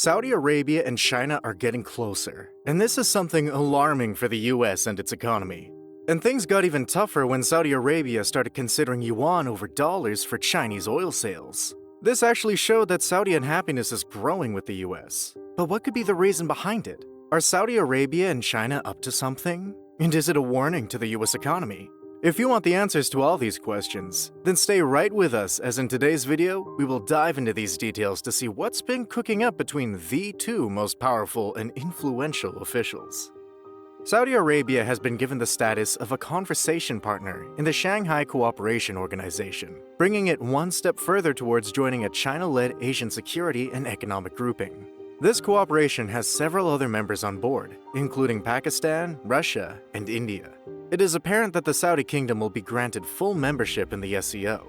Saudi Arabia and China are getting closer, and this is something alarming for the US and its economy. And things got even tougher when Saudi Arabia started considering yuan over dollars for Chinese oil sales. This actually showed that Saudi unhappiness is growing with the US. But what could be the reason behind it? Are Saudi Arabia and China up to something? And is it a warning to the US economy? If you want the answers to all these questions, then stay right with us, as in today's video, we will dive into these details to see what's been cooking up between the two most powerful and influential officials. Saudi Arabia has been given the status of a conversation partner in the Shanghai Cooperation Organization, bringing it one step further towards joining a China-led Asian security and economic grouping. This cooperation has several other members on board, including Pakistan, Russia, and India. It is apparent that the Saudi kingdom will be granted full membership in the SCO.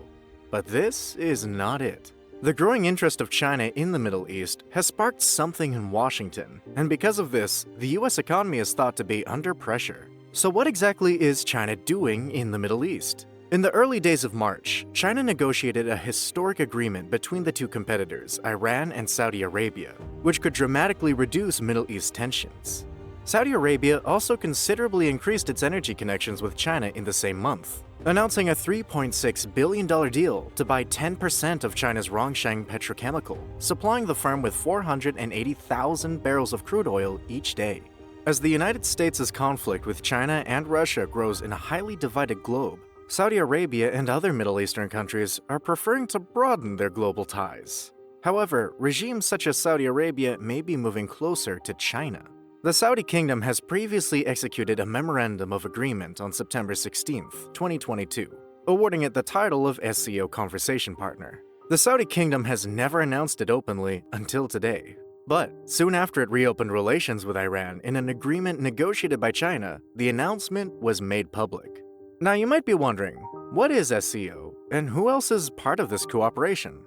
But this is not it. The growing interest of China in the Middle East has sparked something in Washington, and because of this, the US economy is thought to be under pressure. So what exactly is China doing in the Middle East? In the early days of March, China negotiated a historic agreement between the two competitors, Iran and Saudi Arabia, which could dramatically reduce Middle East tensions. Saudi Arabia also considerably increased its energy connections with China in the same month, announcing a $3.6 billion deal to buy 10% of China's Rongsheng Petrochemical, supplying the firm with 480,000 barrels of crude oil each day. As the United States' conflict with China and Russia grows in a highly divided globe, Saudi Arabia and other Middle Eastern countries are preferring to broaden their global ties. However, regimes such as Saudi Arabia may be moving closer to China. The Saudi kingdom has previously executed a memorandum of agreement on September 16, 2022, awarding it the title of SCO Conversation Partner. The Saudi kingdom has never announced it openly until today. But soon after it reopened relations with Iran in an agreement negotiated by China, the announcement was made public. Now you might be wondering, what is SCO, and who else is part of this cooperation?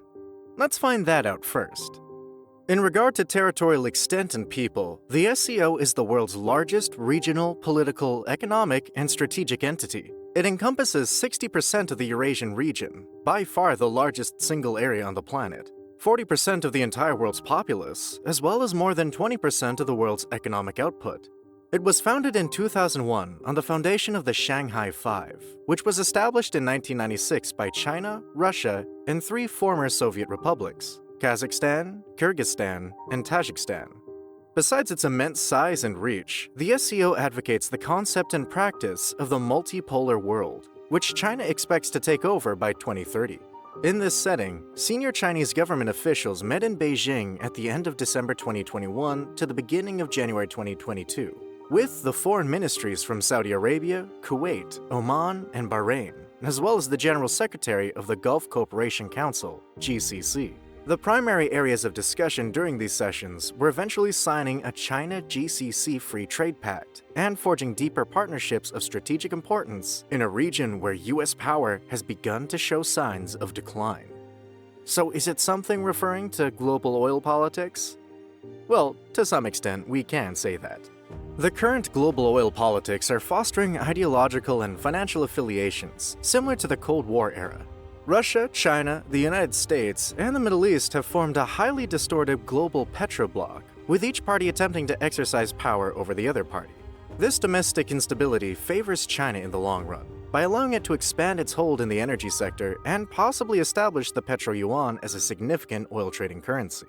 Let's find that out first. In regard to territorial extent and people, the SCO is the world's largest regional, political, economic, and strategic entity. It encompasses 60% of the Eurasian region, by far the largest single area on the planet, 40% of the entire world's populace, as well as more than 20% of the world's economic output. It was founded in 2001 on the foundation of the Shanghai Five, which was established in 1996 by China, Russia, and three former Soviet republics: Kazakhstan, Kyrgyzstan, and Tajikistan. Besides its immense size and reach, the SCO advocates the concept and practice of the multipolar world, which China expects to take over by 2030. In this setting, senior Chinese government officials met in Beijing at the end of December 2021 to the beginning of January 2022, with the foreign ministries from Saudi Arabia, Kuwait, Oman, and Bahrain, as well as the General Secretary of the Gulf Cooperation Council, GCC. The primary areas of discussion during these sessions were eventually signing a China-GCC Free Trade Pact and forging deeper partnerships of strategic importance in a region where US power has begun to show signs of decline. So is it something referring to global oil politics? Well, to some extent, we can say that. The current global oil politics are fostering ideological and financial affiliations similar to the Cold War era. Russia, China, the United States, and the Middle East have formed a highly distorted global petrobloc, with each party attempting to exercise power over the other party. This domestic instability favors China in the long run, by allowing it to expand its hold in the energy sector and possibly establish the petro-yuan as a significant oil trading currency.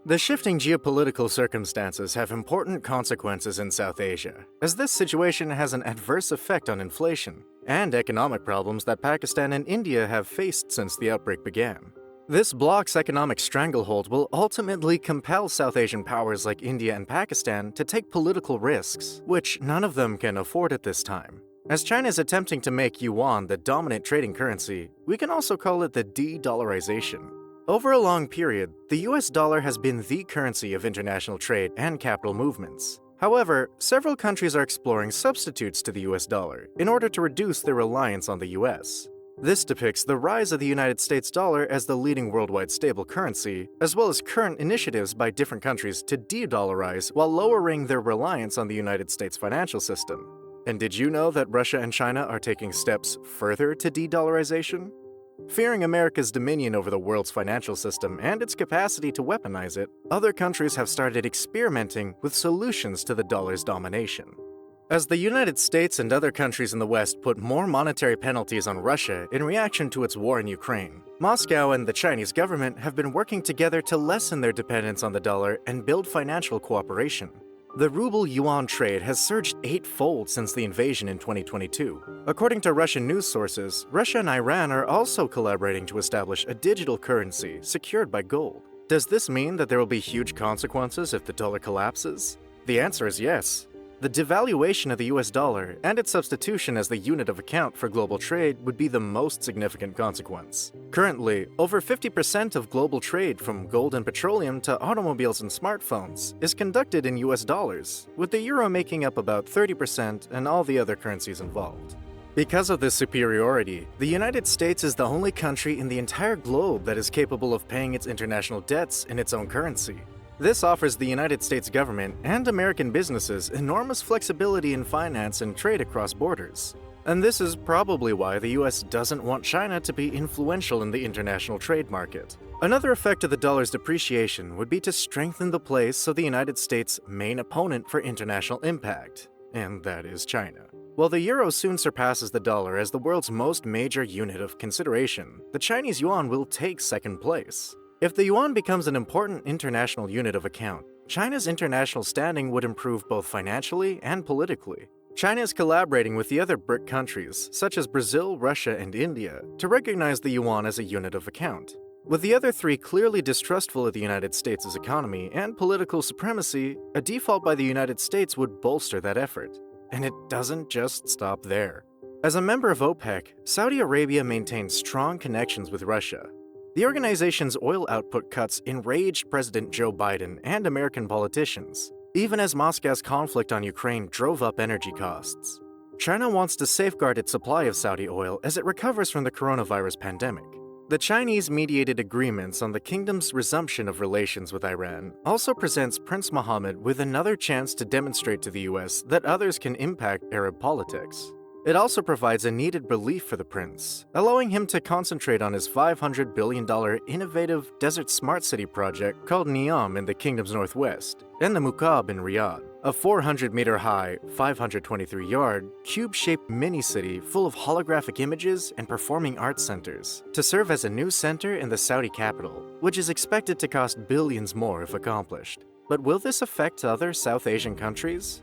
The shifting geopolitical circumstances have important consequences in South Asia, as this situation has an adverse effect on inflation and economic problems that Pakistan and India have faced since the outbreak began. This bloc's economic stranglehold will ultimately compel South Asian powers like India and Pakistan to take political risks, which none of them can afford at this time. As China is attempting to make yuan the dominant trading currency, we can also call it the de-dollarization. Over a long period, the US dollar has been the currency of international trade and capital movements. However, several countries are exploring substitutes to the US dollar in order to reduce their reliance on the US. This depicts the rise of the United States dollar as the leading worldwide stable currency, as well as current initiatives by different countries to de-dollarize while lowering their reliance on the United States financial system. And did you know that Russia and China are taking steps further to de-dollarization? Fearing America's dominion over the world's financial system and its capacity to weaponize it, other countries have started experimenting with solutions to the dollar's domination. As the United States and other countries in the West put more monetary penalties on Russia in reaction to its war in Ukraine, Moscow and the Chinese government have been working together to lessen their dependence on the dollar and build financial cooperation. The ruble-yuan trade has surged eightfold since the invasion in 2022. According to Russian news sources, Russia and Iran are also collaborating to establish a digital currency secured by gold. Does this mean that there will be huge consequences if the dollar collapses? The answer is yes. The devaluation of the US dollar and its substitution as the unit of account for global trade would be the most significant consequence. Currently, over 50% of global trade from gold and petroleum to automobiles and smartphones is conducted in US dollars, with the euro making up about 30% and all the other currencies involved. Because of this superiority, the United States is the only country in the entire globe that is capable of paying its international debts in its own currency. This offers the United States government and American businesses enormous flexibility in finance and trade across borders. And this is probably why the US doesn't want China to be influential in the international trade market. Another effect of the dollar's depreciation would be to strengthen the place of the United States' main opponent for international impact, and that is China. While the euro soon surpasses the dollar as the world's most major unit of consideration, the Chinese yuan will take second place. If the yuan becomes an important international unit of account, China's international standing would improve both financially and politically. China is collaborating with the other BRIC countries, such as Brazil, Russia, and India, to recognize the yuan as a unit of account. With the other three clearly distrustful of the United States' economy and political supremacy, a default by the United States would bolster that effort. And it doesn't just stop there. As a member of OPEC, Saudi Arabia maintains strong connections with Russia. The organization's oil output cuts enraged President Joe Biden and American politicians, even as Moscow's conflict on Ukraine drove up energy costs. China wants to safeguard its supply of Saudi oil as it recovers from the coronavirus pandemic. The Chinese-mediated agreements on the kingdom's resumption of relations with Iran also presents Prince Mohammed with another chance to demonstrate to the US that others can impact Arab politics. It also provides a needed relief for the prince, allowing him to concentrate on his $500 billion innovative desert smart city project called Neom in the kingdom's northwest, and the Muqab in Riyadh, a 400-meter-high, 523-yard, cube-shaped mini-city full of holographic images and performing arts centers, to serve as a new center in the Saudi capital, which is expected to cost billions more if accomplished. But will this affect other South Asian countries?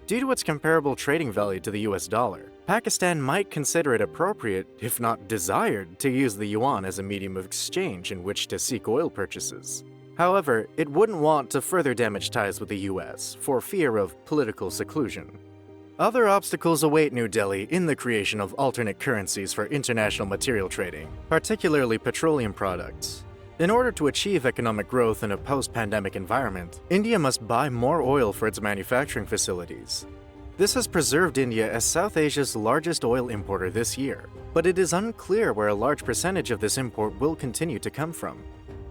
Due to its comparable trading value to the US dollar, Pakistan might consider it appropriate, if not desired, to use the yuan as a medium of exchange in which to seek oil purchases. However, it wouldn't want to further damage ties with the US for fear of political seclusion. Other obstacles await New Delhi in the creation of alternate currencies for international material trading, particularly petroleum products. In order to achieve economic growth in a post-pandemic environment, India must buy more oil for its manufacturing facilities. This has preserved India as South Asia's largest oil importer this year, but it is unclear where a large percentage of this import will continue to come from.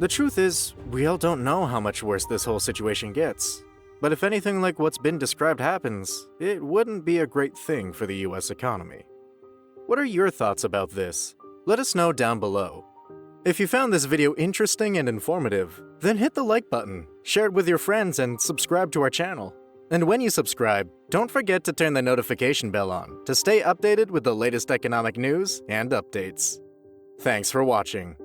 The truth is, we all don't know how much worse this whole situation gets. But if anything like what's been described happens, it wouldn't be a great thing for the US economy. What are your thoughts about this? Let us know down below. If you found this video interesting and informative, then hit the like button, share it with your friends, and subscribe to our channel. And when you subscribe, don't forget to turn the notification bell on to stay updated with the latest economic news and updates. Thanks for watching.